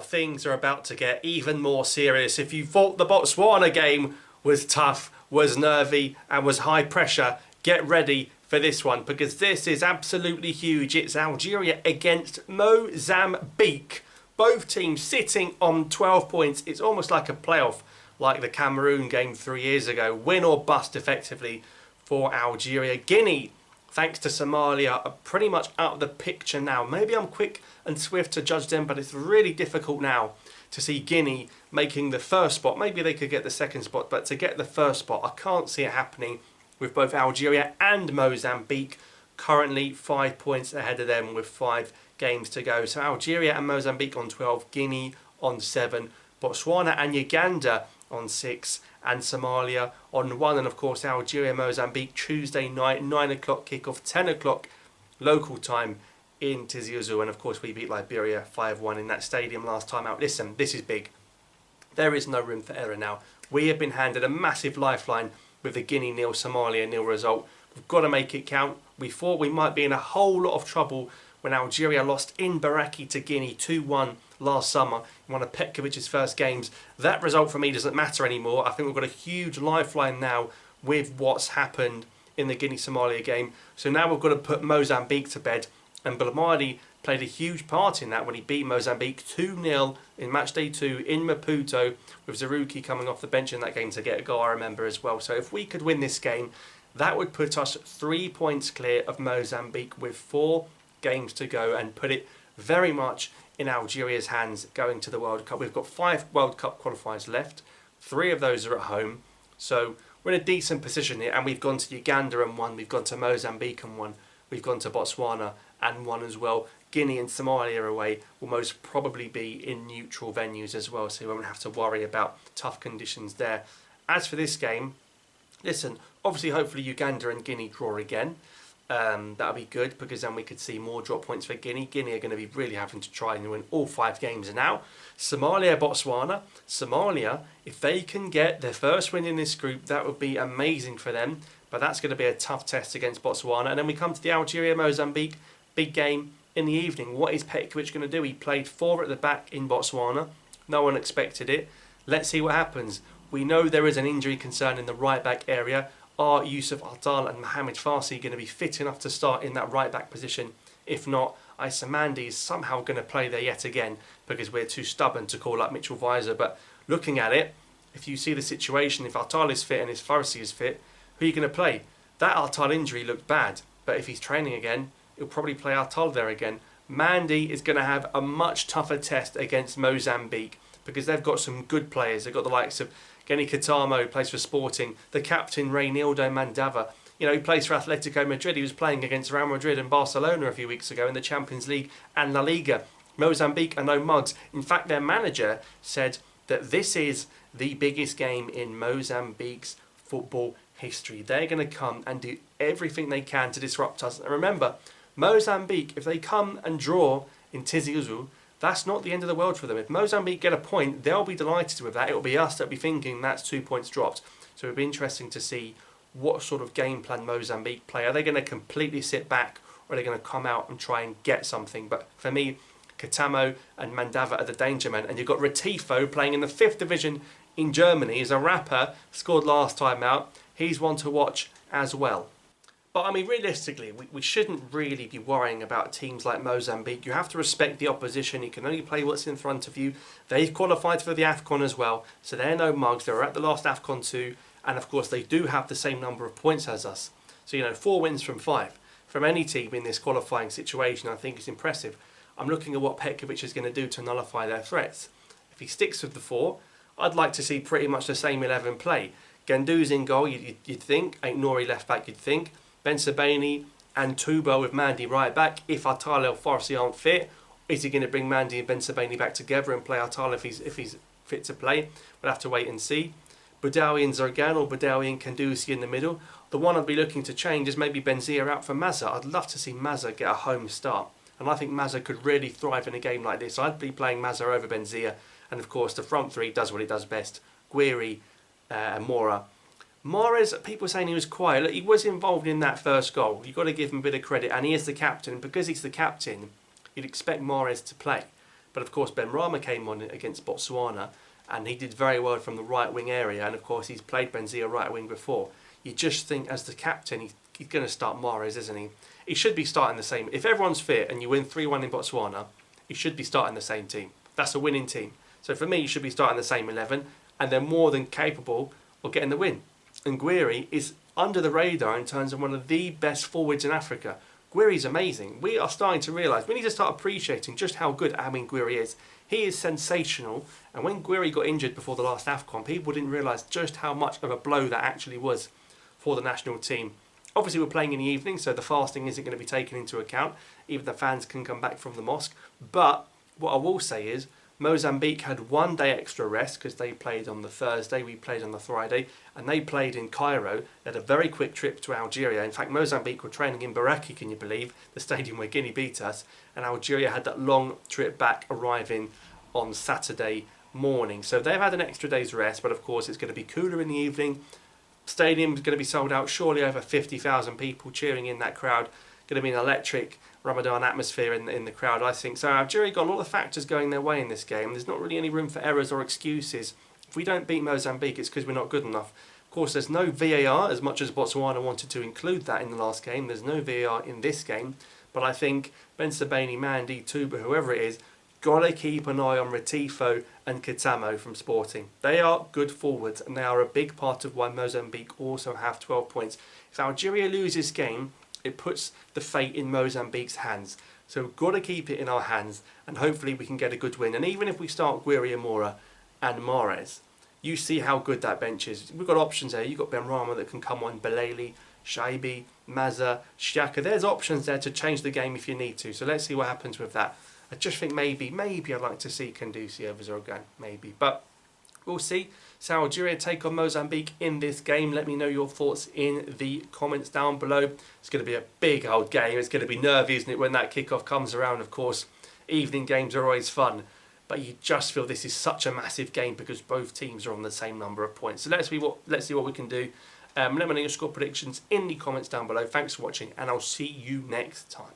Things are about to get even more serious. If you thought the Botswana game was tough, was nervy and was high pressure, get ready for this one, because this is absolutely huge. It's Algeria against Mozambique. Both teams sitting on 12 points. It's almost like a playoff, like the Cameroon game 3 years ago. Win or bust effectively for Algeria. Guinea, thanks to Somalia, are pretty much out of the picture now. Maybe I'm quick and swift to judge them, but it's really difficult now to see Guinea making the first spot. Maybe they could get the second spot, but to get the first spot, I can't see it happening with both Algeria and Mozambique currently 5 points ahead of them with 5 games to go. So Algeria and Mozambique on 12, Guinea on 7, Botswana and Uganda on 6, and Somalia on 1. And of course Algeria, Mozambique, Tuesday night, 9 o'clock kickoff, 10 o'clock local time in Tizi Ouzou. And of course we beat Liberia 5-1 in that stadium last time out. Listen, this is big. There is no room for error now. We have been handed a massive lifeline with the Guinea nil, Somalia nil result. We've got to make it count. We thought we might be in a whole lot of trouble when Algeria lost in Baraki to Guinea 2-1 last summer in one of Petkovic's first games. That result for me doesn't matter anymore. I think we've got a huge lifeline now with what's happened in the Guinea-Somalia game. So now we've got to put Mozambique to bed. And Belmadi played a huge part in that when he beat Mozambique 2-0 in match day 2 in Maputo, with Zerouki coming off the bench in that game to get a goal, I remember as well. So if we could win this game, that would put us 3 points clear of Mozambique with 4 games to go and put it very much in Algeria's hands going to the World Cup. We've got 5 World Cup qualifiers left. 3 of those are at home. So we're in a decent position here, and we've gone to Uganda and won. We've gone to Mozambique and won. We've gone to Botswana and won as well. Guinea and Somalia away will most probably be in neutral venues as well, so we won't have to worry about tough conditions there. As for this game, listen, obviously hopefully Uganda and Guinea draw again. That'll be good, because then we could see more drop points for Guinea. Guinea are going to be really having to try and win all 5 games now. Somalia, Botswana. Somalia, if they can get their first win in this group, that would be amazing for them. But that's going to be a tough test against Botswana. And then we come to the Algeria-Mozambique big game in the evening. What is Petkovic going to do? He played 4 at the back in Botswana. No one expected it. Let's see what happens. We know there is an injury concern in the right back area. Are Yusuf Atal and Mohamed Farsi going to be fit enough to start in that right back position? If not, Issa Mandi is somehow going to play there yet again, because we're too stubborn to call up Mitchell Weiser. But looking at it, if you see the situation, if Atal is fit and if Farsi is fit, who are you going to play? That Atal injury looked bad, but if he's training again, he'll probably play Atal there again. Mandi is going to have a much tougher test against Mozambique, because they've got some good players. They've got the likes of Geni Katamo, who plays for Sporting, the captain Reynaldo Mandava. You know, he plays for Atletico Madrid. He was playing against Real Madrid and Barcelona a few weeks ago in the Champions League and La Liga. Mozambique are no mugs. In fact, their manager said that this is the biggest game in Mozambique's football history. They're going to come and do everything they can to disrupt us. And remember, Mozambique, if they come and draw in Tizi Ouzou, that's not the end of the world for them. If Mozambique get a point, they'll be delighted with that. It'll be us that'll be thinking that's 2 points dropped. So it'll be interesting to see what sort of game plan Mozambique play. Are they going to completely sit back, or are they going to come out and try and get something? But for me, Katamo and Mandava are the danger men. And you've got Retifo playing in the 5th division in Germany. He's a rapper, scored last time out. He's one to watch as well. But I mean, realistically, we shouldn't really be worrying about teams like Mozambique. You have to respect the opposition. You can only play what's in front of you. They've qualified for the AFCON as well, so they're no mugs. They were at the last AFCON too, and of course they do have the same number of points as us. So, you know, 4 wins from 5. From any team in this qualifying situation, I think is impressive. I'm looking at what Petkovic is going to do to nullify their threats. If he sticks with the 4, I'd like to see pretty much the same 11 play. Gandouz in goal, you'd think. Ait-Nouri left back, you'd think. Ben Sebaini and Touba with Mandi right back. If Atal and Farsi aren't fit, is he going to bring Mandi and Ben Sebaini back together and play Atal if he's fit to play? We'll have to wait and see. Boudaoui and Zergan, or Boudaoui and Kandouzi in the middle. The one I'd be looking to change is maybe Benzia out for Mazza. I'd love to see Mazza get a home start. And I think Mazza could really thrive in a game like this. I'd be playing Mazza over Benzia. And of course, the front 3 does what it does best. Guiri and Mora. Mahrez, people saying he was quiet. Look, he was involved in that first goal. You've got to give him a bit of credit. And he is the captain. Because he's the captain, you'd expect Mahrez to play. But of course, Benrahma came on against Botswana, and he did very well from the right wing area. And of course, he's played Benzia right wing before. You just think, as the captain, he's going to start Mahrez, isn't he? He should be starting the same. If everyone's fit and you win 3-1 in Botswana, he should be starting the same team. That's a winning team. So for me, he should be starting the same 11, and they're more than capable of getting the win. And Guiri is under the radar in terms of one of the best forwards in Africa. Guiri's amazing. We are starting to realise, we need to start appreciating just how good Ammi Guiri is. He is sensational, and when Guiri got injured before the last AFCON, people didn't realise just how much of a blow that actually was for the national team. Obviously, we're playing in the evening, so the fasting isn't going to be taken into account. Even the fans can come back from the mosque. But what I will say is, Mozambique had 1 day extra rest because they played on the Thursday, we played on the Friday, and they played in Cairo. They had a very quick trip to Algeria. In fact, Mozambique were training in Baraki, can you believe, the stadium where Guinea beat us, and Algeria had that long trip back, arriving on Saturday morning. So they've had an extra day's rest, but of course it's going to be cooler in the evening. Stadium is going to be sold out, surely over 50,000 people cheering in that crowd. Going to be an electric Ramadan atmosphere in the crowd, I think. So Algeria got a lot of factors going their way in this game. There's not really any room for errors or excuses. If we don't beat Mozambique, it's because we're not good enough. Of course, there's no VAR, as much as Botswana wanted to include that in the last game. There's no VAR in this game. But I think Ben Sebaini, Mandy, Tuba, whoever it is, got to keep an eye on Retifo and Kitamo from Sporting. They are good forwards, and they are a big part of why Mozambique also have 12 points. If Algeria lose this game, it puts the fate in Mozambique's hands. So we've got to keep it in our hands, and hopefully we can get a good win. And even if we start Guiri Amora and Mahrez, you see how good that bench is. We've got options there. You've got Benrahma that can come on, Belali, Shaibi, Mazza, Xhaka. There's options there to change the game if you need to. So let's see what happens with that. I just think maybe I'd like to see Kandusi over Zorgan, maybe. But we'll see. So Algeria take on Mozambique in this game. Let me know your thoughts in the comments down below. It's going to be a big old game. It's going to be nervy, isn't it, when that kickoff comes around, of course. Evening games are always fun. But you just feel this is such a massive game because both teams are on the same number of points. So let's see what we can do. Let me know your score predictions in the comments down below. Thanks for watching, and I'll see you next time.